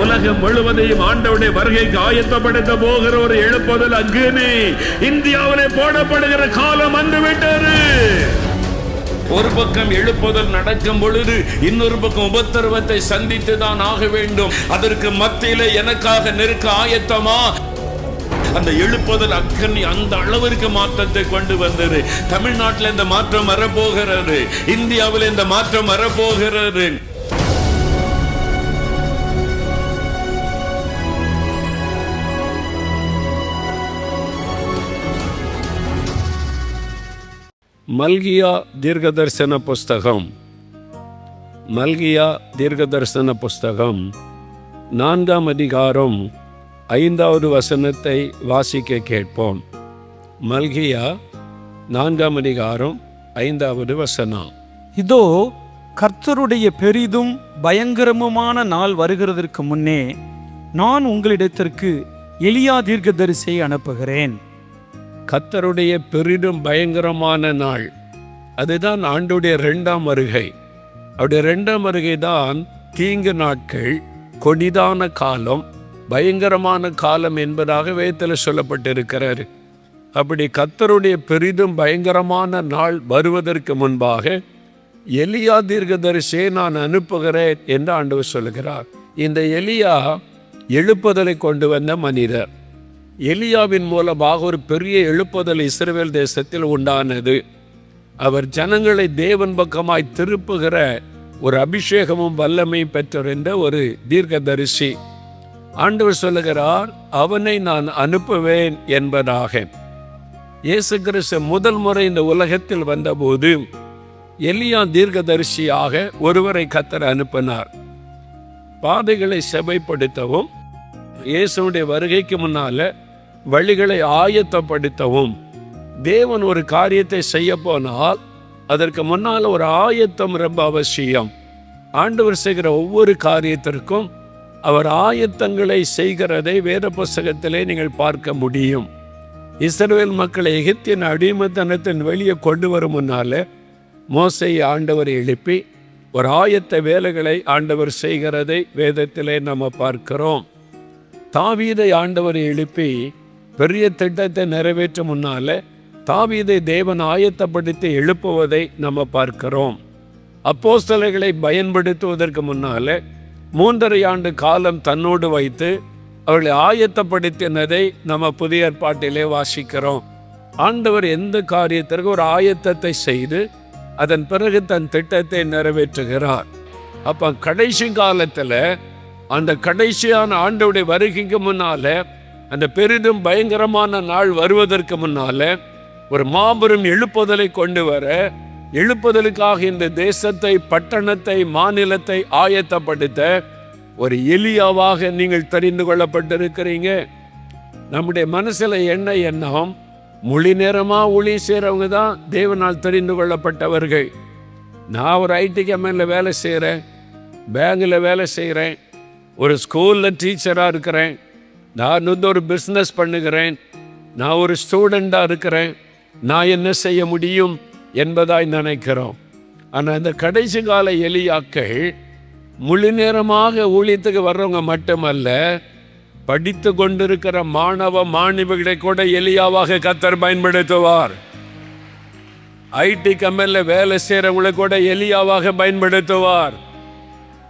உலகம் முழுவதையும் ஆண்டவருடைய வருகைக்கு ஆயத்தப்படுத்த போகிற ஒரு எழுப்புதல் அக்னி இந்தியாவிலே போடப்படுகிற காலம் வந்துவிட்டது. ஒரு பக்கம் எழுப்புதல் நடக்கும் பொழுது இன்னொரு பக்கம் உபத்திரவத்தை சந்தித்து தான் ஆக வேண்டும். அதற்கு மத்தியில எனக்காக நெருக்க ஆயத்தமா? அந்த எழுப்புதல் அக்னி அந்த அளவிற்கு மாற்றத்தை கொண்டு வந்தது. தமிழ்நாட்டில் இந்த மாற்றம் வரப்போகிறது, இந்தியாவில் இந்த மாற்றம் வரப்போகிறது. மல்கியா தீர்க்கதரிசன புஸ்தகம். மல்கியா தீர்க்கதரிசன புஸ்தகம் 4ஆம் அதிகாரம் 5வது வசனத்தை வாசிக்க கேட்போம். மல்கியா 4ஆம் அதிகாரம் 5வது வசனம். இதோ கர்த்தருடைய பெரிதும் பயங்கரமுமான நாள் வருகிறதற்கு முன்னே நான் உங்களிடத்திற்கு எலியா தீர்க்கதரிசியை அனுப்புகிறேன். கர்த்தருடைய பெரிதும் பயங்கரமான நாள், அதுதான் ஆண்டுடைய 2ஆம் வருகை. அவருடைய 2ஆம் வருகை தான் தீங்கு நாட்கள், கொடிதான காலம், பயங்கரமான காலம் என்பதாக வேதத்தில் சொல்லப்பட்டிருக்கிறார். அப்படி கர்த்தருடைய பெரிதும் பயங்கரமான நாள் வருவதற்கு முன்பாக எலியா தீர்க்கதரிசியை நான் அனுப்புகிறேன் என்று ஆண்டவர் சொல்கிறார். இந்த எலியா எழுப்புதலை கொண்டு வந்த மனிதர். எலியாவின் மூலமாக ஒரு பெரிய எழுப்புதல் இஸ்ரவேல் தேசத்தில் உண்டானது. அவர் ஜனங்களை தேவன் பக்கமாய் திருப்புகிற ஒரு அபிஷேகமும் வல்லமையும் பெற்றிருந்த ஒரு தீர்க்கதரிசி. ஆண்டவர் சொல்லுகிறார், அவனை நான் அனுப்புவேன் என்பதாக. இயேசு கிறிஸ்து முதல் முறை இந்த உலகத்தில் வந்தபோது எலியா தீர்க்கதரிசியாக ஒருவரை கர்த்தர் அனுப்பினார். பாதைகளை செவைப்படுத்தவும், இயேசுடைய வருகைக்கு முன்னால வழிகளை ஆயத்தப்படுத்தவும். தேவன் ஒரு காரியத்தை செய்ய போனால் அதற்கு முன்னால் ஒரு ஆயத்தம் ரொம்ப அவசியம். ஆண்டவர் செய்கிற ஒவ்வொரு காரியத்திற்கும் அவர் ஆயத்தங்களை செய்கிறதை வேத புஸ்தகத்திலே நீங்கள் பார்க்க முடியும். இஸ்ரவேல் மக்களை எகிப்தின் அடிமைத்தனத்தின் வெளியே கொண்டு வரும் முன்னால மோசேயை ஆண்டவர் எழுப்பி ஒரு ஆயத்த வேலைகளை ஆண்டவர் செய்கிறதை வேதத்திலே நம்ம பார்க்கிறோம். தாவீதை ஆண்டவர் எழுப்பி பெரிய திட்டத்தை நிறைவேற்ற முன்னால தாவீதை தேவன் ஆயத்தப்படுத்தி எழுப்புவதை நம்ம பார்க்கிறோம். அப்போஸ்தலர்களை பயன்படுத்துவதற்கு முன்னால 3½ ஆண்டு காலம் தன்னோடு வைத்து அவர்களை ஆயத்தப்படுத்தினதை நம்ம புதிய ஏற்பாட்டிலே வாசிக்கிறோம். ஆண்டவர் எந்த காரியத்திற்கு ஒரு ஆயத்தத்தை செய்து அதன் பிறகு தன் திட்டத்தை நிறைவேற்றுகிறார். அப்போ கடைசி காலத்தில் அந்த கடைசியான ஆண்டவருடைய வருகைக்கு முன்னால, அந்த பெரிதும் பயங்கரமான நாள் வருவதற்கு முன்னால ஒரு மாபெரும் எழுப்புதலை கொண்டு வர, எழுப்புதலுக்காக இந்த தேசத்தை, பட்டணத்தை, மாநிலத்தை ஆயத்தப்படுத்த ஒரு எலியாவாக நீங்கள் தெரிந்து கொள்ளப்பட்டிருக்கிறீங்க. நம்முடைய மனசுல என்ன எண்ணம்? முழு நேரமாக ஊழி செய்கிறவங்க தான் தேவனால் தெரிந்து கொள்ளப்பட்டவர்கள். நான் ஒரு ஐடி கம்பெனியில் வேலை செய்கிறேன், பேங்கில் வேலை செய்கிறேன், ஒரு ஸ்கூலில் டீச்சராக இருக்கிறேன், நான் ஒரு பிஸ்னஸ் பண்ணுகிறேன், நான் ஒரு ஸ்டூடெண்ட்டாக இருக்கிறேன், நான் என்ன செய்ய முடியும் என்பதாய் நினைக்கிறோம். ஆனால் இந்த கடைசி கால எலியாக்கள் முழு நேரமாக ஊழியத்துக்கு வர்றவங்க மட்டுமல்ல, படித்து கொண்டிருக்கிற மாணவ மாணவிகளை கூட எலியாவாக கர்த்தர் பயன்படுத்துவார். ஐடி கம்பெனியில் வேலை செய்கிறவங்களை கூட எலியாவாக பயன்படுத்துவார்.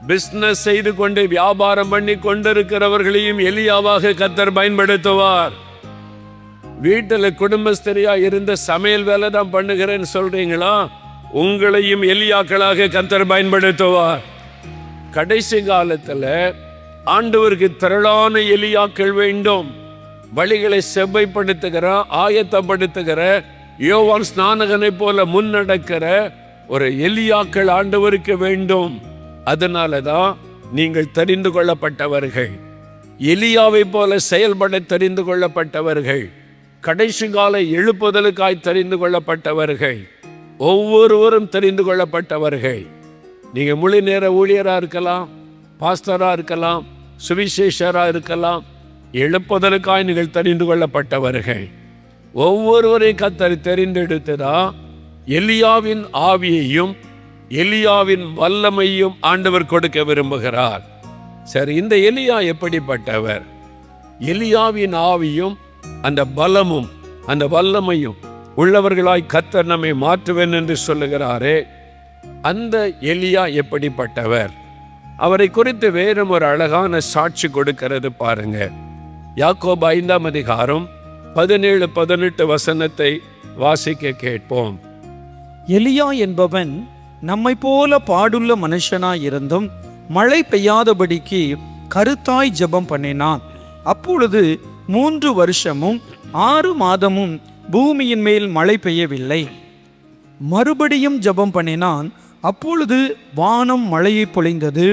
பிஸ்னஸ் செய்து கொண்டு வியாபாரம் பண்ணி கொண்டிருக்கிறவர்களையும் எலியாவாக கர்த்தர் பயன்படுத்துவார். வீட்டில் குடும்பஸ்தரியா இருந்த சமையல் வேலை தான் பண்ணுகிறேன்னு சொல்றீங்களா? உங்களையும் எலியாக்களாக கர்த்தர் பயன்படுத்துவார். கடைசி காலத்தில் ஆண்டவருக்கு திரளான எலியாக்கள் வேண்டும். வழிகளை செவ்வைப்படுத்துகிற, ஆயத்தப்படுத்துகிற, யோவான் ஸ்நானகனை போல முன்னடக்கிற ஒரு எலியாக்கள் ஆண்டவருக்கு வேண்டும். அதனால தான் நீங்கள் தெரிந்து கொள்ளப்பட்டவர்கள், எலியாவை போல செயல்பட தெரிந்து கொள்ளப்பட்டவர்கள், கடைசி கால எழுப்புதலுக்காய் தெரிந்து கொள்ளப்பட்டவர்கள், ஒவ்வொருவரும் தெரிந்து கொள்ளப்பட்டவர்கள். நீங்கள் முழு நேர ஊழியராக இருக்கலாம், பாஸ்டராக இருக்கலாம், சுவிசேஷராக இருக்கலாம், எழுப்புதலுக்காய் நீங்கள் தெரிந்து கொள்ளப்பட்டவர்கள். ஒவ்வொருவரையும் கர்த்தர் தெரிந்தெடுத்துதான் எலியாவின் ஆவியையும் எலியாவின் வல்லமையும் ஆண்டவர் கொடுக்க விரும்புகிறார். சரி, இந்த எலியா எப்படிப்பட்டவர்? எலியாவின் ஆவியும் அந்த பலமும் அந்த வல்லமையும் உள்ளவர்களாய் கர்த்தர் நம்மை மாற்றுவேன் என்று சொல்லுகிறாரே, அந்த எலியா எப்படிப்பட்டவர்? அவரை குறித்து வேறும் ஒரு அழகான சாட்சி கொடுக்கிறது பாருங்க. யாக்கோபு 5ஆம் அதிகாரம் 17-18 வசனத்தை வாசிக்க கேட்போம். எலியா என்பவன் நம்மை போல பாடுள்ள மனுஷனாயிருந்தும் மழை பெய்யாதபடிக்கு கருத்தாய் ஜெபம் பண்ணினான். அப்பொழுது 3 வருஷமும் 6 மாதமும் பூமியின் மேல் மழை பெய்யவில்லை. மறுபடியும் ஜெபம் பண்ணினான். அப்பொழுது வானம் மழையை பொழிந்தது,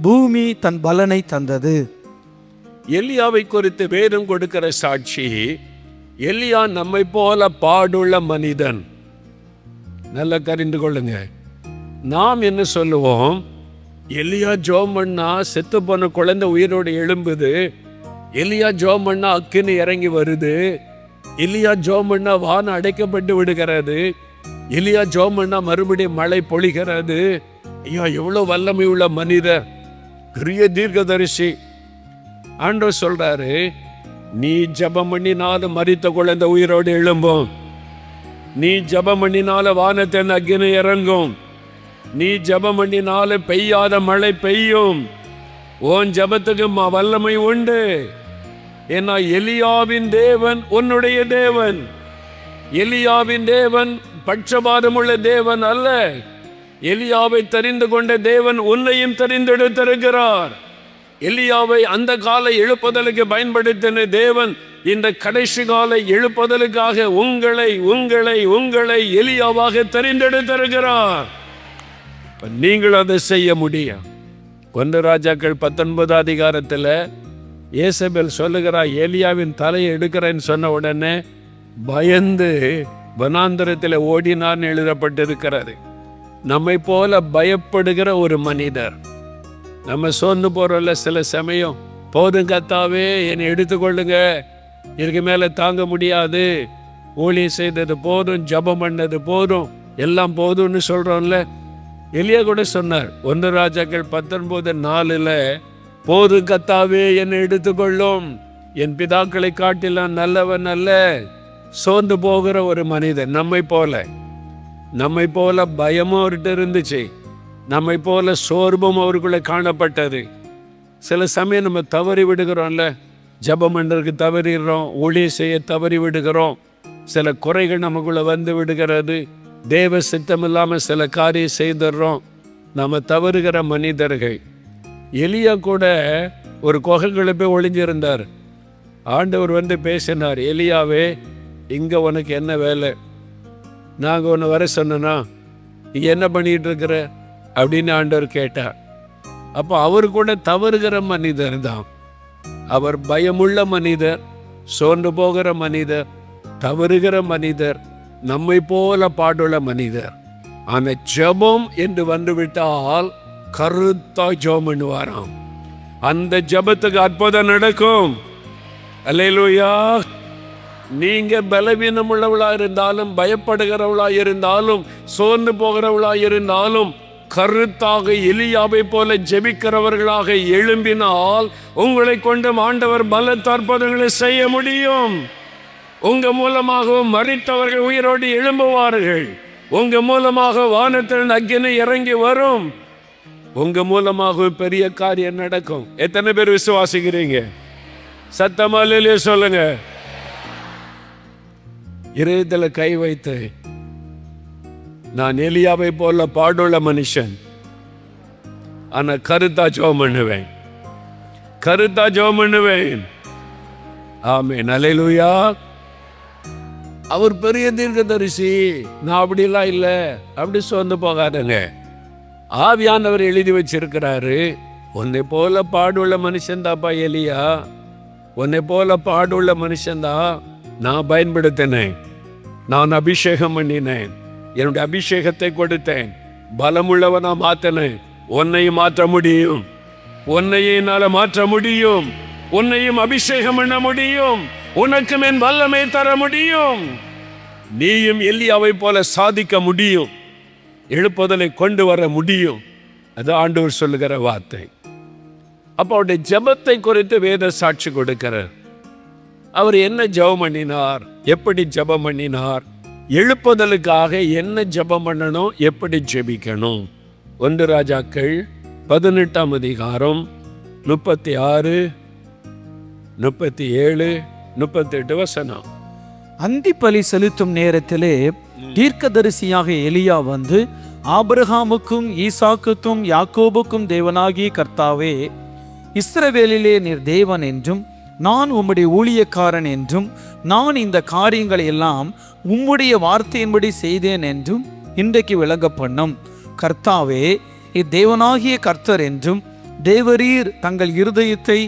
பூமி தன் பலனை தந்தது. எலியாவை குறித்து வேதம் கொடுக்கிற சாட்சி, எலியா நம்மை போல பாடுள்ள மனிதன். நல்லா கரிந்து கொள்ளுங்க. நாம் என்ன சொல்லுவோம்? எலியா ஜெபம் பண்ணா செத்து போன குழந்தை உயிரோடு எழும்புது, எலியா ஜெபம் பண்ணா அக்கினி இறங்கி வருது, எலியா ஜெபம் பண்ணா வானம் அடைக்கப்பட்டு விடுகிறது, எலியா ஜெபம் பண்ணா மறுபடியும் மழை பொழிகிறது. ஐயா, எவ்வளவு வல்லமை உள்ள மனிதர், பெரிய தீர்க்கதரிசி. ஆண்டவர் சொல்றாரு, நீ ஜெபம் பண்ணினாலும் மரித்த குழந்தை உயிரோடு எழும்பும், நீ ஜெபம் பண்ணினாலும் வானத்தின் அக்கினி இறங்கும், நீ ஜெபம் பண்ணினாலும் பெய்யாத மழை பெய்யும். உன் ஜெபத்துக்கு வல்லமை உண்டு. ஏன்னா எலியாவின் தேவன் உன்னுடைய தேவன். எலியாவின் தேவன் பட்சபாதமுள்ள தேவன் அல்ல. எலியாவை தெரிந்து கொண்ட தேவன் உன்னையும் தெரிந்தெடுத்திருக்கிறார். எலியாவை அந்த கால எழுப்புதலுக்கு பயன்படுத்தின தேவன் இந்த கடைசி கால எழுப்புதலுக்காக உங்களை உங்களை உங்களை எலியாவாக தெரிந்தெடுத்திருக்கிறார். நீங்கள் அதை செய்ய முடியும். 1 ராஜாக்கள் 19 அதிகாரத்தில் ஏசபேல் சொல்லுகிறார், எலியாவின் தலையை எடுக்கிறேன்னு சொன்ன உடனே பயந்து வனாந்தரத்தில் ஓடினார்னு எழுதப்பட்டிருக்கிறது. நம்மை போல பயப்படுகிற ஒரு மனிதர். நம்ம சோர்ந்து போறோம்ல சில சமயம், போதும் கர்த்தாவே என்னை எடுத்துக்கொள்ளுங்க, இதுக்கு மேலே தாங்க முடியாது, ஊழியம் செய்தது போதும், ஜெபம் பண்ணது போதும், எல்லாம் போதும்னு சொல்றோம்ல. எலியா கூட சொன்னார் 1 ராஜாக்கள் 19:4, போதும் கர்த்தாவே என்னை எடுத்துக்கொள்ளும், என் பிதாக்களை காட்டிலாம் நல்லவன் அல்ல. சோர்ந்து போகிற ஒரு மனிதன். நம்மை போல பயமும் அவர்கிட்ட இருந்துச்சு, நம்மை போல சோர்வும் அவருக்குள்ள காணப்பட்டது. சில சமயம் நம்ம தவறி விடுகிறோம்ல, ஜெபம் பண்ணுறதுக்கு தவறிடுறோம், ஊழியம் செய்ய தவறி விடுகிறோம், சில குறைகள் நமக்குள்ள வந்து விடுகிறது, தேவ சித்தம் இல்லாமல் சில காரியம் செய்துடுறோம். நம்ம தவறுகிற மனிதர்கள். எலியா கூட ஒரு குகைக்குள்ள போய் ஒளிஞ்சிருந்தார். ஆண்டவர் வந்து பேசினார், எலியாவே இங்கே உனக்கு என்ன வேலை? நாங்கள் உன்னை வர சொன்னா நீ என்ன பண்ணிட்டு இருக்கிற அப்படின்னு ஆண்டவர் கேட்டார். அப்போ அவர் கூட தவறுகிற மனிதர் தான். அவர் பயமுள்ள மனிதர், சோர்ந்து போகிற மனிதர், தவறுகிற மனிதர், நம்மை போல பாடுள்ள மனிதர். ஆனால் ஜெபம் என்று வந்துவிட்டால் கருத்தா ஜெபம் பண்ணுவாராம். அந்த ஜெபத்துக்கு அற்புதம் நடக்கும். அல்லேலூயா. நீங்க பலவீனம் உள்ளவளா இருந்தாலும், பயப்படுகிறவளா இருந்தாலும், சோர்ந்து போகிறவளா இருந்தாலும், கருத்தாக எலியாவை போல ஜெபிக்கிறவர்களாக எழும்பினால் உங்களை கொண்டு ஆண்டவர் பலத்த அற்புதங்களை செய்ய முடியும். உங்க மூலமாக மரித்தவர்கள் உயிரோடு எழும்புவார்கள். உங்க மூலமாக வானத்தின் அக்கினி இறங்கி வரும். உங்க மூலமாக பெரிய காரியம் நடக்கும். எத்தனை பேர் விசுவாசிக்கிறீங்க? சத்தமாலே சொல்லுங்க. இருதயத்தில் கை வைத்து, நான் எலியாவை போல பாடுள்ள மனுஷன், ஆனா கருத்தா ஜெபம் பண்ணுவேன், கருத்தா ஜெபம் பண்ணுவேன். ஆமென். அல்லேலூயா. அவர் பெரிய தீர்க்கதரிசி, நான் அப்படிலாம் இல்லை, அப்படி சொந்து போகாதங்க. ஆவியானவர் எழுதி வச்சிருக்கிறாரு, உன்னை போல பாடுள்ள மனுஷன் தாப்பா எலியா, உன்னை போல பாடுள்ள மனுஷன்தான் நான் பயன்படுத்தினேன், நான் அபிஷேகம் பண்ணினேன், என்னுடைய அபிஷேகத்தை கொடுத்தேன், பலமுள்ளவனா மாத்தினேன். உன்னையும் மாற்ற முடியும், உன்னையும் என்னால மாற்ற முடியும், உன்னையும் அபிஷேகம் பண்ண முடியும், உனக்கும் என் வல்லமை தர முடியும். நீயும் எலியாவை போல சாதிக்க முடியும், எழுப்புதலை கொண்டு வர முடியும். அது ஆண்டவர் சொல்லுகிற வார்த்தை. அப்போ அவருடைய ஜெபத்தை குறித்து வேத சாட்சி கொடுக்கிறார். அவர் என்ன ஜெபம் பண்ணினார், எப்படி ஜெபம் பண்ணினார், எழுப்புதலுக்காக என்ன ஜெபம் பண்ணணும், எப்படி ஜெபிக்கணும். 1 ராஜாக்கள் 18ஆம் அதிகாரம் 36, 37, 38 வசனம். அந்திப்பலி செலுத்தும் நேரத்திலே தீர்க்கதரிசியாக எலியா வந்து, ஆபிரகாமுக்கும் ஈசாக்குக்கும் யாக்கோபுக்கும் தேவனாகிய கர்த்தாவே, இஸ்ரவேலிலே நீர் தேவன் என்றும் நான் உம்முடைய ஊழியக்காரன் என்றும் நான் இந்த காரியங்களை எல்லாம் உம்முடைய வார்த்தையின்படி செய்தேன் என்றும் இன்றைக்கு விளங்க பண்ணும். கர்த்தாவே, இத்தேவனாகிய கர்த்தர் என்றும் தேவரீர் தங்கள் இருதயத்தை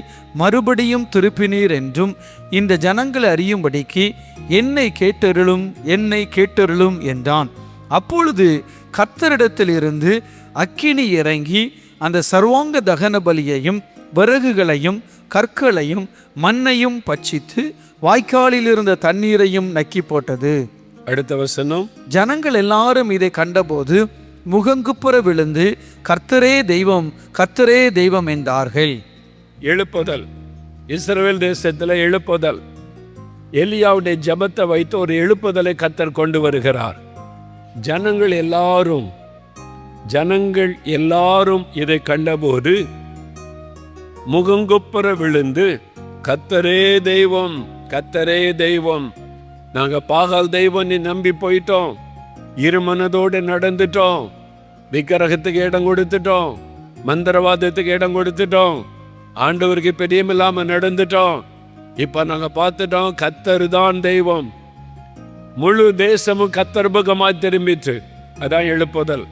மறுபடியும் திருப்பினீர் என்றும் இந்த ஜனங்கள் அறியும்படிக்கு என்னை கேட்டருளும் என்றான். அப்பொழுது கர்த்தரிடத்திலிருந்து அக்கினி இறங்கி அந்த சர்வாங்க தகன பலியையும் விறகுகளையும் கற்களையும் மண்ணையும் பட்சித்து வாய்க்காலில் இருந்த தண்ணீரையும் நக்கி போட்டது. அடுத்த வசனம். ஜனங்கள் எல்லாரும் இதை கண்டபோது முகங்குப்புற விழுந்து கர்த்தரே தெய்வம், கர்த்தரே தெய்வம் என்றார்கள். எழுப்புதல், இஸ்ரவேல் தேசத்தில் எழுப்புதல். எலியாவுடைய ஜெபத்தை வைத்து ஒரு எழுப்புதலை கர்த்தர் கொண்டு வருகிறார். ஜனங்கள் எல்லாரும் இதை கண்டபோது முகங்குப்புற விழுந்து கர்த்தரே தெய்வம், கர்த்தரே தெய்வம், நாங்க பாகால் தெய்வம் நீ நம்பி போயிட்டோம், இருமனதோடு நடந்துட்டோம், விக்கிரகத்துக்கு இடம் கொடுத்துட்டோம், மந்திரவாதத்துக்கு இடம் கொடுத்துட்டோம், ஆண்டவருக்கு பெரியமில்லாம நடந்துட்டோம், இப்ப நாங்க பார்த்துட்டோம் கர்த்தர் தான் தெய்வம். முழு தேசமும் கர்த்தர் பக்கமாய் திரும்பிச்சு. அதான் எழுப்புதல்.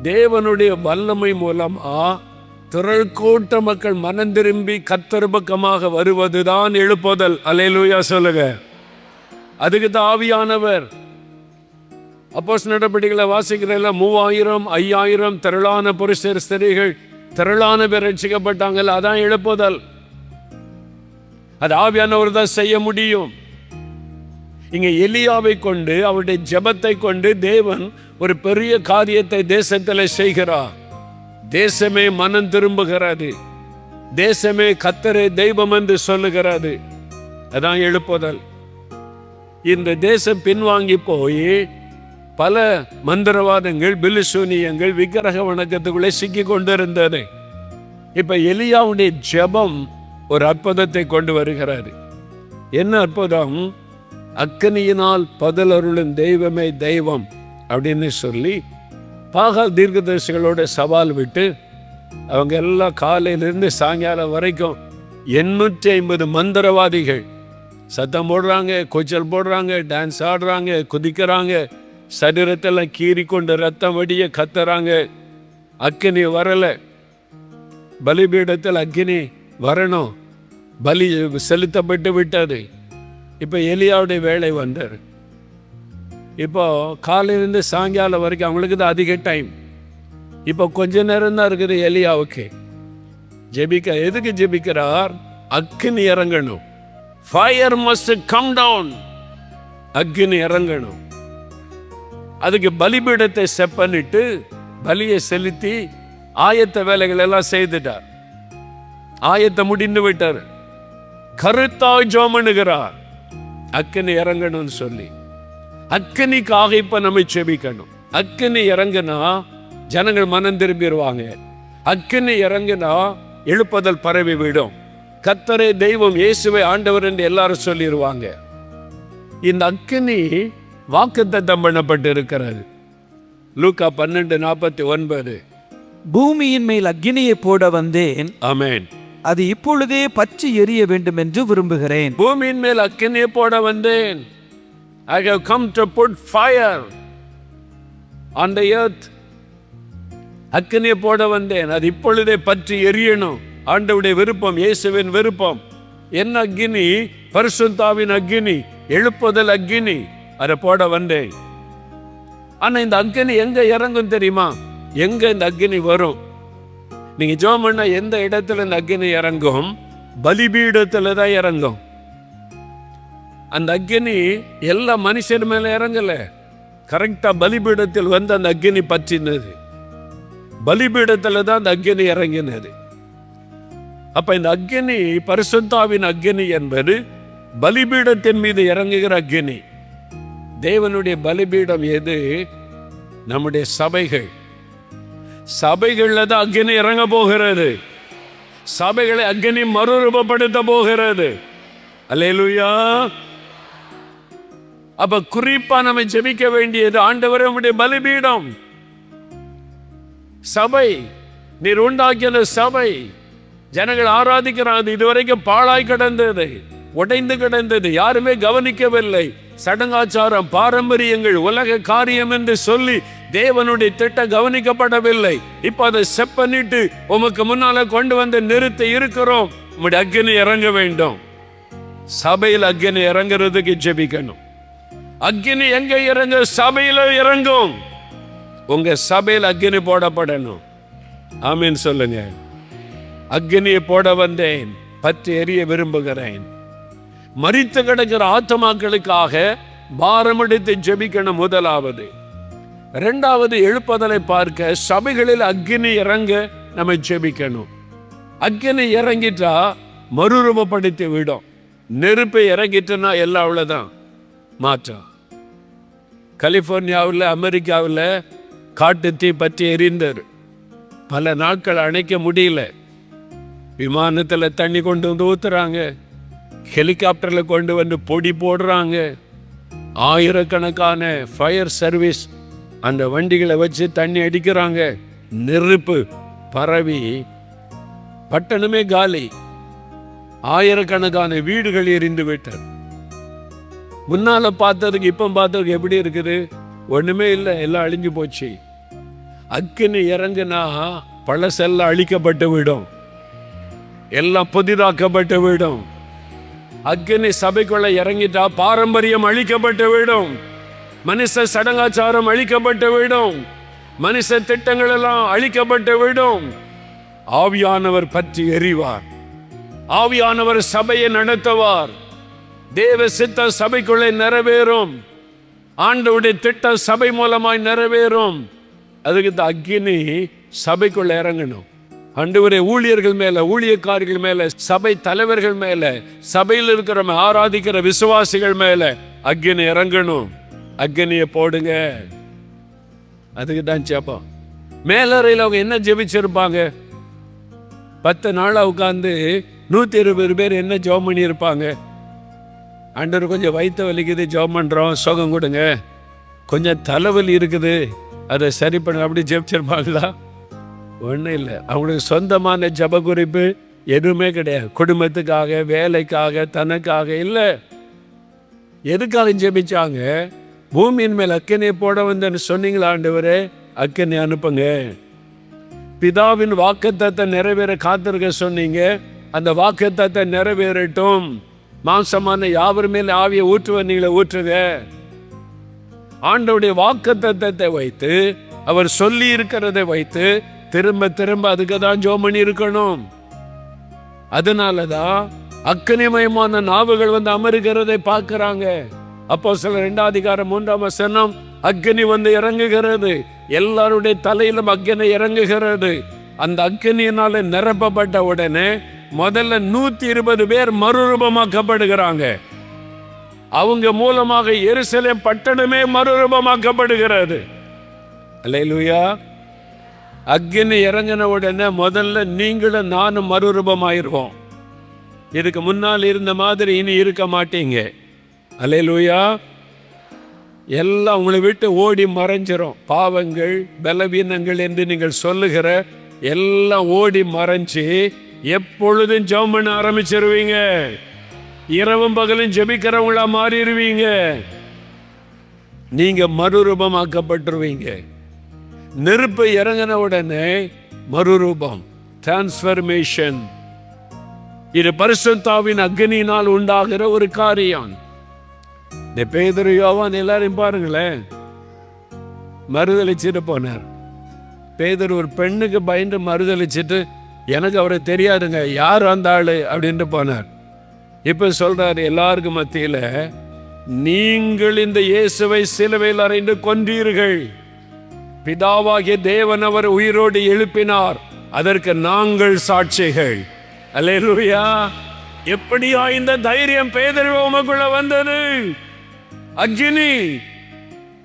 தேவனுடைய வல்லமை மூலமா திரள் கூட்ட மக்கள் மனம் திரும்பி கர்த்தர் பக்கமாக வருவதுதான் எழுப்புதல். அல்லேலூயா சொல்லுங்க. அதுக்கு தான் ஆவியானவர். அப்போஸ்தலர் நடபடிகளை வாசிக்கிறதுல 3000, 5000 திரளான புருஷர் ஸ்திரீகள் திரளான பேர் ரட்சிக்கப்பட்டாங்கல்ல, அதான் எழுப்புதல். அது ஆவியானவர் தான் செய்ய முடியும். இங்க எலியாவை கொண்டு அவருடைய ஜெபத்தை கொண்டு தேவன் ஒரு பெரிய காரியத்தை தேசத்தில் செய்கிறார். தேசமே மனம் திரும்புகிறது, தேசமே கர்த்தரே தெய்வம் என்று சொல்லுகிறது. அதான் எழுப்புதல். இந்த தேசம் பின்வாங்கி போய் பல மந்திரவாதங்கள், பில்லிசூனியங்கள், விக்கிரக வணக்கத்துக்குள்ளே சிக்கி கொண்டிருந்தது. இப்ப எலியாவுடைய ஜெபம் ஒரு அற்புதத்தை கொண்டு வருகிறாரு. என்ன அற்புதம்? அக்கினியினால் பதிலருளும் தெய்வமே தெய்வம் அப்படின்னு சொல்லி பாகால் தீர்க்கதரிசிகளோட சவால் விட்டு அவங்க எல்லாம் காலையிலிருந்து சாயங்காலம் வரைக்கும் 850 மந்திரவாதிகள் சத்தம் போடுறாங்க, கூச்சல் போடுறாங்க, டான்ஸ் ஆடுறாங்க, குதிக்கிறாங்க, சரீரத்தெல்லாம் கீறி கொண்டு ரத்தம் வடிய கத்துறாங்க. அக்கினி வரல, பலிபீடத்தில் அக்கினி வரணும், பலி செலுத்தப்பட்டு விட்டது. இப்போ எலியாவுடைய வேலை வந்தார். இப்போ காலையிலேருந்து சாயங்காலம் வரைக்கும் அவங்களுக்கு தான் அதிக டைம். இப்போ கொஞ்ச நேரம் தான் இருக்குது எலியாவுக்கு ஜெபிக்க. எதுக்கு ஜெபிக்கிறார்? அக்கினி இறங்கணும். Fire must come down. அக்கினி இறங்கணும். அதுக்கு பலிபீடத்தை செப்பனிட்டு பலியை செலுத்தி ஆயத்த வேலைகள் எல்லாம் செய்துட்டார். ஆயத்தை முடிந்து விட்டார். கருத்தாய் ஜோமனுகிறார் அக்கினி இறங்கணும்னு சொல்லி. அக்கினிக்காக இப்ப நம்ம செபிக்கணும். அக்கினி இறங்குனா ஜனங்கள் மனம் திரும்பிடுவாங்க. அக்கினி இறங்குனா எழுப்புதல் பரவி விடும். கர்த்தரே தெய்வம், இயேசுவை ஆண்டவர் என்று எல்லாரும் சொல்லிடுவாங்க. இந்த அக்கினி வாக்குத்தத்தம் பண்ணப்பட்டு இருக்கிறது. லூக்கா 12:49. பூமியின் மேல் அக்கினியை போட வந்தேன், ஆமென், அது இப்பொழுதே பற்றி எரிய வேண்டும் என்று விரும்புகிறேன். பூமியின் மேல் அக்கினியை போட வந்தேன். I have come to put fire on the earth. அக்கினியை போட வந்தேன், அது இப்பொழுதே பற்றி எரியணும். ஆண்டவருடைய விருப்பம், இயேசுவின் விருப்பம். என்ன அக்கினி? பரிசுத்தாவின் அக்கினி, எழுப்புதல் அக்கினி. அதை போட வந்தேன். ஆனா இந்த அக்கினி எங்க இறங்கும் தெரியுமா? எங்க இந்த அக்கினி வரும்? நீங்க ஜெபம் பண்ண எந்த இடத்துல இந்த அக்கினி இறங்கும்? பலிபீடத்துல தான் இறங்கும். அந்த அக்கினி எல்லா மனுஷன் மேல இறங்கல, கரெக்டா பலிபீடத்தில் வந்து அந்த அக்கினி பற்றினது. பலிபீடத்துல தான் அந்த அக்கினி இறங்கினது. அப்ப இந்த அக்கினி, பரிசுத்தாவின் அக்கினி என்பது பலிபீடத்தின் மீது இறங்குகிற அக்கினி. தேவனுடைய பலிபீடம் எது? நம்முடைய சபைகள். சபைகள்ல தான் அக்கினி இறங்க போகிறது. சபைகளை அக்கினி மறுரூபப்படுத்த போகிறது. அல்லேலூயா. அப்ப குறிப்பா நம்ம ஜெபிக்க வேண்டியது, ஆண்டவரே உம்முடைய பலிபீடம், சபை, நீர் உண்டாக்கின சபை, ஜனங்கள் ஆராதிக்கிறாங்க, இதுவரைக்கும் பாழாய் கிடந்தது, உடைந்து கிடந்தது, யாருமே கவனிக்கவில்லை. சடங்காச்சாரம், பாரம்பரியங்கள், உலக காரியம் என்று சொல்லி தேவனுடைய திட்டம் கவனிக்கப்படவில்லை. இப்ப அதை செப்பனிட்டு உமக்கு முன்னால கொண்டு வந்து நிறுத்தி இருக்கிறோம். உம்முடைய அக்கினி இறங்க வேண்டும். சபையில் அக்கினி இறங்குறதுக்கு ஜெபிக்கணும். அக்கினி எங்க இறங்க? சபையில இறங்கும். உங்க சபையில் அக்கினி போடப்படணும். ஆமீன் சொல்லுங்க. அக்கினியை போட வந்தேன், பற்றி எரிய விரும்புகிறேன். மரித்து கிடக்கிற ஆத்மாக்களுக்காக பாரம் எடுத்து ஜெபிக்கணும். முதலாவது. இரண்டாவது, எழுப்புதலை பார்க்க சபைகளில் அக்கினி இறங்க நம்ம ஜெபிக்கணும். அக்கினி இறங்கிட்டா மறுரூபப்படுத்தி விடும். நெருப்பை இறங்கிட்டுனா எல்லாம் அவ்வளவுதான், மாற்றம். கலிபோர்னியாவில், அமெரிக்காவில் காட்டு தீ பற்றி எரிந்தார். பல நாட்கள் அணைக்க முடியல. விமானத்தில் தண்ணி கொண்டு வந்து ஊத்துறாங்க, ஹெலிகாப்டரில் கொண்டு வந்து பொடி போடுறாங்க. ஆயிரக்கணக்கான ஃபயர் சர்வீஸ் அந்த வண்டிகளை வச்சு தண்ணி அடிக்கிறாங்க. நெருப்பு பரவி பட்டணமே காலி. ஆயிரக்கணக்கான வீடுகள் எரிந்து விட்டது. முன்னால பார்த்ததுக்கு இப்ப பார்த்ததுக்கு எப்படி இருக்குது? ஒண்ணுமே இல்லை, எல்லாம் அழிஞ்சு போச்சு. அக்கினி இறங்குனா பழசெல்லாம் அழிக்கப்பட்டு விடும், எல்லாம் புதிதாக்கப்பட்டு விடும். அக்கினி சபைக்குள்ள இறங்கிட்டா பாரம்பரியம் அழிக்கப்பட்டு விடும், மனுஷ சடங்காச்சாரம் அழிக்கப்பட்டு விடும், மனுஷ திட்டங்கள் எல்லாம் அழிக்கப்பட்டு விடும். ஆவியானவர் பற்றி எறிவார். ஆவியானவர் சபையை நடத்துவார். தேவ சித்த சபைக்குள்ளே நிறைவேறும். ஆண்டவருடைய திட்டம் சபை மூலமாய் நிறைவேறும். அதுக்கு இந்த அக்கினி சபைக்குள்ள இறங்கணும். ஆண்டவரே, ஊழியர்கள் மேல, ஊழியக்காரர்கள் மேல, சபை தலைவர்கள் மேல, சபையில் இருக்கிற ஆராதிக்கிற விசுவாசிகள் மேல அக்கினி இறங்கணும். அக்கினியை போடுங்க. அதுக்கு தான் ஜெபம். மேலறையில் அவங்க என்ன ஜெபிச்சிருப்பாங்க? 10 நாளா உட்கார்ந்து 120 பேர் என்ன ஜெபம் பண்ணி இருப்பாங்க? ஆண்டவர், கொஞ்சம் வயிற்று வலிக்குது, ஜெபம் பண்றோம், சுகம் கொடுங்க. கொஞ்சம் தலைவலி இருக்குது, அதை சரி பண்ண, அப்படி ஜெபிச்சிருப்பாங்களா? ஒன்றும் இல்லை. அவங்களுக்கு சொந்தமான ஜெப குறிப்பு எதுவுமே கிடையாது. குடும்பத்துக்காக, வேலைக்காக, தனக்காக இல்லை. எதுக்காக ஜெபிச்சாங்க? பூமியின் மேல் அக்கினியை போட வந்தேன்னு சொன்னீங்களா ஆண்டவரே? அக்கினி அனுப்புங்க. பிதாவின் வாக்குத்தத்தத்தை நிறைவேற காத்திருக்க சொன்னீங்க, அந்த வாக்குத்தத்தத்தை நிறைவேறட்டும். மாம்சமான யாவர் மேல் ஆவியை ஊற்றுவீங்களே, ஊற்றுங்க. ஆண்டவருடைய வாக்குத்தத்தத்தை வைத்து, அவர் சொல்லி இருக்கிறதை வைத்து திரும்ப திரும்ப அதுக்கு தான் ஜெபம் பண்ணி இருக்கணும். அதனாலதான் அக்கினிமயமான நாவுகள் வந்து அமருகிறதை பார்க்கிறாங்க. அப்போஸ்தலர் 2:3 அக்கினி வந்து இறங்குகிறது. எல்லாருடைய தலையிலும் அக்கினி இறங்குகிறது. அந்த அக்கினியினால நிரப்பப்பட்ட உடனே முதல்ல 120 பேர் மறுரூபமாக்கப்படுகிறாங்க. அவங்க மூலமாக எருசலேம் பட்டணமே மறுரூபமாக்கப்படுகிறது. அல்லேலூயா. அக்கினி இறங்கின உடனே முதல்ல நீங்களும் நானும் மறுரூபமாயிருவோம். இதுக்கு முன்னால் இருந்த மாதிரி இனி இருக்க மாட்டீங்க. அல்லேலூயா. எல்லாம் உங்களை விட்டு ஓடி மறைஞ்சிரும். பாவங்கள், பலவீனங்கள் என்று நீங்கள் சொல்லுகிற எல்லாம் ஓடி மறைஞ்சு எப்பொழுதும் ஜெபம் பண்ண ஆரம்பிச்சிருவீங்க. இரவும் பகலும் ஜெபிக்கிறவங்களா மாறிடுவீங்க. நீங்க மறுரூபமாக்கப்பட்டுருவீங்க. நெருப்பு இறங்கின உடனே மறுரூபம், டிரான்ஸ்ஃபர்மேஷன். இது பரிசுத்தாவின் அக்னியினால் உண்டாகிற ஒரு காரியம். இந்த பேதுரு, யோவான் எல்லாரையும் பாருங்களேன், மறுதளிச்சுட்டு போனார். பேதுரு ஒரு பெண்ணுக்கு பயந்து மறுதளிச்சுட்டு, எனக்கு அவரை தெரியாதுங்க, யார் அந்த ஆளு அப்படின்ட்டு போனார். இப்ப சொல்றாரு எல்லாருக்கும் மத்தியில, நீங்கள் இந்த இயேசுவை சிலுவையில் அறைந்து கொன்றீர்கள். பிதாவாகிய தேவன் அவர் உயிரோடு எழுப்பினார், அதற்கு நாங்கள் சாட்சிகள். அல்லேலூயா. எப்படியா இந்த தைரியம் பேதுரு உமக்குள்ள வந்தது? அக்கினி,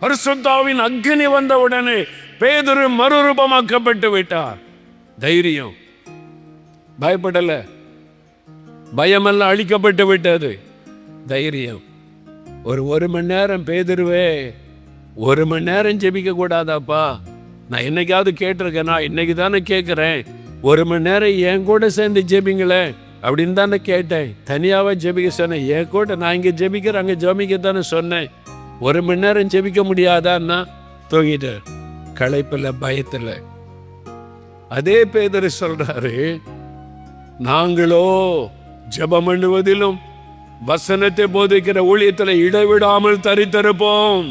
பரிசுத்தாவின் அக்கினி வந்த உடனே பேதுரு மறுரூபமாக்கப்பட்டு விட்டார். தைரியம், பயப்படல, பயமெல்லாம் அழிக்கப்பட்டு விட்டது. தைரியம். ஒரு மணி நேரம் பேதுருவே, 1 மணி நேரம் ஜெபிக்க கூடாதாப்பா? நான் என்னைக்காவது கேட்டிருக்கேனா? இன்னைக்கு தானே கேட்குறேன். 1 மணி நேரம் என் கூட சேர்ந்து ஜெபிங்களே அப்படின்னு தானே கேட்டேன். தனியாவே ஜெபிக்க சொன்னேன். என் கூட நான் இங்கே ஜெபிக்கிறேன், அங்கே ஜெபிக்க தானே சொன்னேன். 1 மணி நேரம் ஜெபிக்க முடியாதான்னா தூங்கிட்டு களைப்பில் பயத்தில். அதே பேதுரு சொல்றாரு, நாங்களோ ஜெபம் பண்ணுவதிலும் வசனத்தை போதிக்கிற ஊழியத்தில் இடைவிடாமல் தரித்திருப்போம்.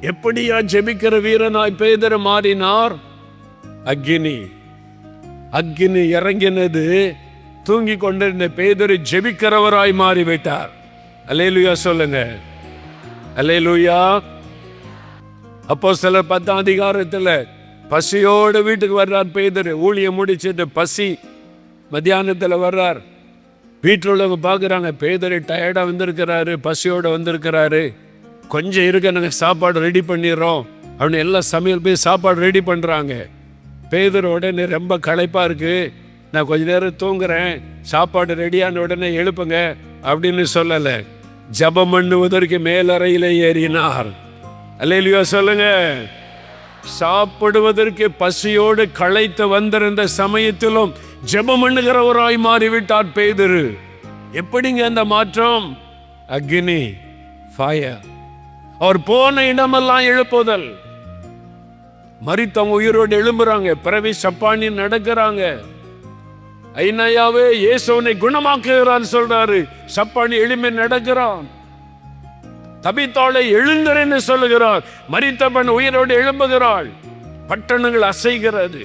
எப்படியா ஜெபிக்கிற வீரனாய் பேதுரு மாறினார்? அக்கினி இறங்கினது. தூங்கி கொண்டிருந்த பேதுரு ஜெபிக்கிறவராய் மாறிவிட்டார். அல்லேலூயா சொல்லுங்க, அல்லேலூயா. அப்போஸ்தலர் 10ஆம் அதிகாரத்துல பசியோடு வீட்டுக்கு வர்றார் பேதுரு. ஊழியம் முடிச்சிட்டு பசி, மத்தியானத்துல வர்றார். வீட்டில் உள்ளவங்க பார்க்குறாங்க, பேதுரு டயர்டா வந்திருக்கிறாரு, பசியோட வந்திருக்கிறாரு. கொஞ்சம் இருக்க நாங்கள் சாப்பாடு ரெடி பண்ணிடுறோம் அப்படின்னு எல்லாம் சமையல் போய் சாப்பாடு ரெடி பண்ணுறாங்க. பேதுரு உடனே ரொம்ப களைப்பா இருக்கு, நான் கொஞ்ச நேரம் தூங்குறேன், சாப்பாடு ரெடியான உடனே எழுப்புங்க அப்படின்னு சொல்லலை. ஜெபம் பண்ணுவதற்கு மேலறையிலே ஏறினார். அல்லேலூயா சொல்லுங்க. சாப்பிடுவதற்கு பசியோடு களைத்து வந்திருந்த சமயத்திலும் ஜெபம் பண்ணுகிறவராய் மாறிவிட்டார் பேதுரு. எப்படிங்க அந்த மாற்றம்? அக்னி, ஃபயர். அவர் போன இடமெல்லாம் எழுப்புதல். மரித்தவங்க உயிரோடு எழும்புறாங்க, பிறவி சப்பானி நடக்கிறாங்க. ஐநாயாவே இயேசுவை குணமாக்குகிறான் சொல்றாரு. சப்பானி எளிமை நடக்கிறான். தபித்தாளை எழுந்தரன்னு சொல்லுகிறார். மரித்தவன் உயிரோடு எழும்புகிறாள். பட்டணங்கள் அசைகிறது.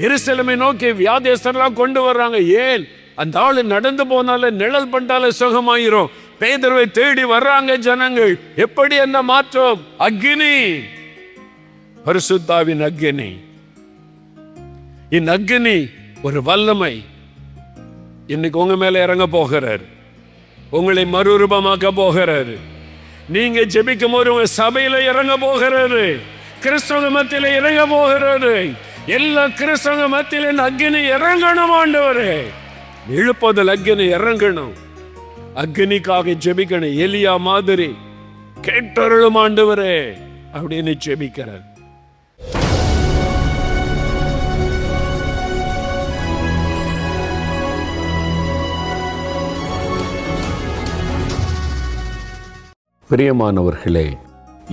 எருசலேமை நோக்கி வியாதியஸ்தரெல்லாம் கொண்டு வர்றாங்க. ஏன்? அந்த ஆளு நடந்து போனால, நிழல் பண்டால சுகமாயிரும். பேதுருவை தேடி வர்றாங்க ஜனங்கள். எப்படி என்ன மாற்றம்? அக்னி, பரிசுத்தாவின் அக்னி. இந்த அக்னி ஒரு வல்லமை இன்னைக்கு உங்க மேல இறங்க போகிறார். உங்களை மறுரூபமாக்க போகிறாரு. நீங்க ஜெபிக்கும் போது உங்க சபையில இறங்க போகிறாரு. கிறிஸ்தவ மத்தியில இறங்க போகிறாரு. எல்லா கிறிஸ்தவ மத்தியில அக்னி இறங்கணும் ஆண்டவரே. எழுப்புதல் அக்னி இறங்கணும். அக்னிக்காக ஜெபிக்கணும். எலியா மாதிரி கேட்டருளும் ஆண்டவரே அப்படின்னு ஜெபிக்கிறார். பிரியமானவர்களே,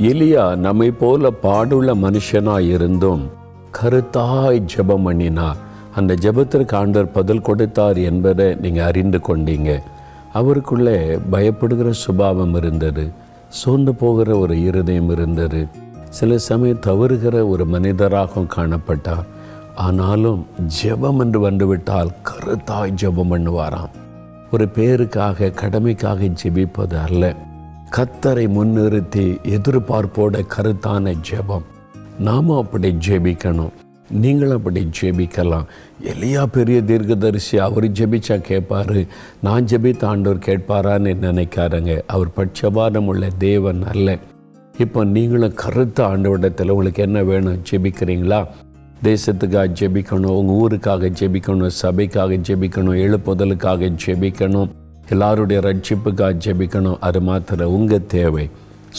எலியா நம்மை போல பாடுள்ள மனுஷனாய் இருந்தும் கருத்தாய் ஜெபம் பண்ணினார். அந்த ஜெபத்திற்கு ஆண்டவர் பதில் கொடுத்தார் என்பதை நீங்கள் அறிந்து கொண்டீங்க. அவருக்குள்ளே பயப்படுகிற சுபாவம் இருந்தது, சோர்ந்து போகிற ஒரு இருதயம் இருந்தது, சில சமயம் தவறுகிற ஒரு மனிதராகவும் காணப்பட்டார். ஆனாலும் ஜெபம் என்று வந்துவிட்டால் கருத்தாய் ஜெபம் பண்ணுவாராம். ஒரு பேருக்காக கடமைக்காக ஜெபிப்பது அல்ல, கர்த்தரை முன்னிறுத்தி எதிர்பார்ப்போட கருத்தான ஜெபம். நாமும் அப்படி ஜெபிக்கணும். நீங்களும் அப்படி ஜெபிக்கலாம். எலியா பெரிய தீர்க்கதரிசி, அவர் ஜெபிச்சா கேட்பாரு, நான் ஜெபித்த ஆண்டவர் கேட்பாரான்னு நினைக்காருங்க. அவர் பட்சபாதம் உள்ள தேவன் அல்ல. இப்போ நீங்களும் கருத்த ஆண்டவரிடத்தில் உங்களுக்கு என்ன வேணும்? ஜெபிக்கிறீங்களா? தேசத்துக்காக ஜெபிக்கணும், உங்கள் ஊருக்காக ஜெபிக்கணும், சபைக்காக ஜெபிக்கணும், எழுப்புதலுக்காக ஜெபிக்கணும், எல்லாருடைய ரட்சிப்புக்காக ஜெபிக்கணும். அது மாத்திரம் உங்கள் தேவை.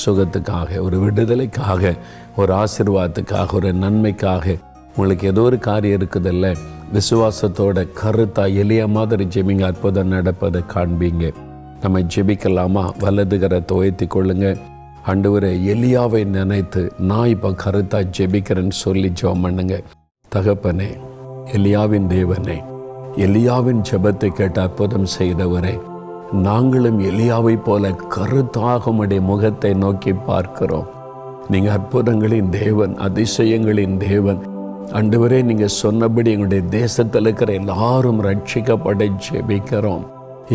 சுகத்துக்காக, ஒரு விடுதலைக்காக, ஒரு ஆசீர்வாதத்துக்காக, ஒரு நன்மைக்காக உங்களுக்கு ஏதோ ஒரு காரியம் இருக்குதில்ல, விசுவாசத்தோட கருத்தா எலியா மாதிரி ஜெபிங்க. அற்புதம் நடப்பதை காண்பீங்க. நம்ம ஜெபிக்கலாமா? வலது கரத்தை உயர்த்தி கொள்ளுங்க. ஆண்டவரே, எலியாவை நினைத்து நான் இப்போ கருத்தா ஜெபிக்கிறேன்னு சொல்லி ஜெபம் பண்ணுங்க. தகப்பனே, எலியாவின் தேவனே, எலியாவின் ஜெபத்தை கேட்டு அற்புதம் செய்தவரே, நாங்களும் எலியாவை போல கருத்தாக உம்முடைய முகத்தை நோக்கி பார்க்கிறோம். நீங்கள் அற்புதங்களின் தேவன், அதிசயங்களின் தேவன். ஆண்டவரே, நீங்கள் சொன்னபடி எங்களுடைய தேசத்தில் இருக்கிற எல்லாரும் ரட்சிக்கப்பட ஜெபிக்கிறோம்.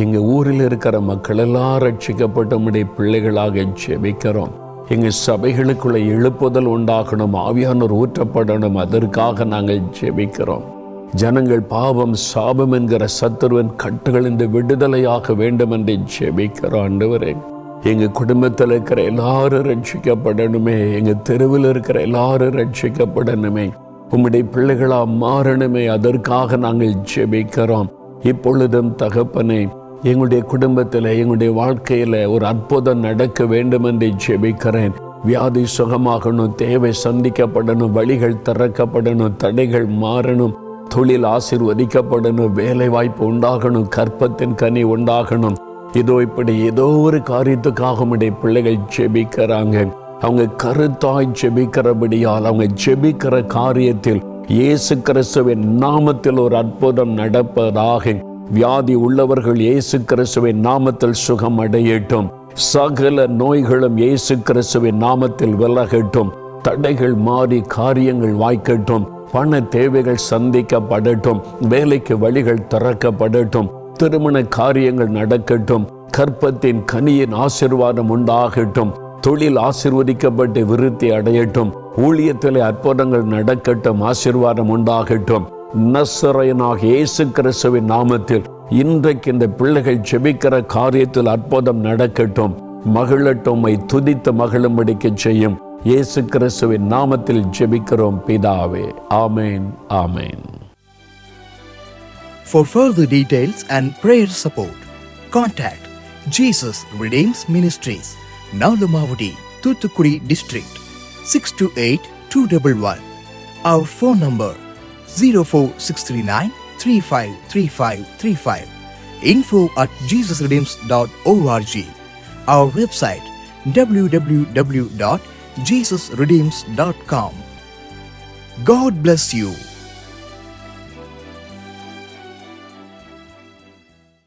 எங்கள் ஊரில் இருக்கிற மக்கள் எல்லாம் ரட்சிக்கப்பட்ட உம்முடைய பிள்ளைகளாக ஜெபிக்கிறோம். எங்கள் சபைகளுக்குள்ள எழுப்புதல் உண்டாகணும், ஆவியானோர் ஊற்றப்படணும், அதற்காக நாங்கள் ஜெபிக்கிறோம். ஜனங்கள் பாவம் சாபம் என்கிற சத்துருவின் கட்டுகளிலிருந்து விடுதலையாக வேண்டும் என்று ஜெபிக்கிற ஆண்டவரே, எங்க குடும்பத்தில் இருக்கிற எல்லாரும் ரட்சிக்கப்படணுமே, எங்க தெருவில் இருக்கிற எல்லாரும் ரட்சிக்கப்படணுமே, உம்முடைய பிள்ளைகளா மாறணுமே, அதற்காக நாங்கள் ஜெபிக்கிறோம். இப்பொழுதும் தகப்பனே, எங்களுடைய குடும்பத்தில் எங்களுடைய வாழ்க்கையில ஒரு அற்புதம் நடக்க வேண்டும் என்று ஜெபிக்கிறேன். வியாதி சுகமாகணும், தேவை சந்திக்கப்படணும், வழிகள் திறக்கப்படணும், தடைகள் மாறணும், தொழில் ஆசீர்வதிக்கப்படணும், வேலை வாய்ப்பு உண்டாகணும், கற்பத்தின் கனி உண்டாகணும். இதோ இப்படி ஏதோ ஒரு காரியத்துக்காக உம்முடைய பிள்ளைகள் ஜெபிக்கிறாங்க. அவங்க கருத்தாய் ஜெபிக்கிறபடியால் அவங்க ஜெபிக்கிற காரியத்தில் இயேசு கிறிஸ்துவின் நாமத்தில் ஒரு அற்புதம் நடப்பதாக. வியாதி உள்ளவர்கள் இயேசு கிறிஸ்துவின் நாமத்தில் சுகம் அடையட்டும். சகல நோய்களும் இயேசு கிறிஸ்துவின் நாமத்தில் விலகட்டும். தடைகள் மாறி காரியங்கள் வாய்க்கட்டும். பண தேவைகள் சந்திக்கப்படட்டும். வேலைக்கு வழிகள் திறக்கப்படட்டும். திருமண காரியங்கள் நடக்கட்டும். கற்பத்தின் கனியின் ஆசீர்வாதம் உண்டாகட்டும். தொழில் ஆசீர்வதிக்கப்பட்டு விருத்தி அடையட்டும். ஊழியத்திலே அற்புதங்கள் நடக்கட்டும். ஆசீர்வாதம் உண்டாகட்டும். நசரேயனாகிய இயேசு கிறிஸ்துவின் நாமத்தில் இன்றைக்கு இந்த பிள்ளைகள் ஜெபிக்கிற காரியத்தில் அற்புதம் நடக்கட்டும். மகிழட்டும், துதித்து மகிழும்படிக்கு செய்யும். இயேசு கிறிஸ்துவின் நாமத்தில் ஜெபிக்கிறோம் பிதாவே. ஆமேன், ஆமேன். For further details and prayer support, contact Jesus Redeems Ministries, Nalumavudi, Thoothukudi District, 628-211. Our phone number 04639 353535. info@jesusredeems.org. Our website www.jesusredeems.com. God bless you.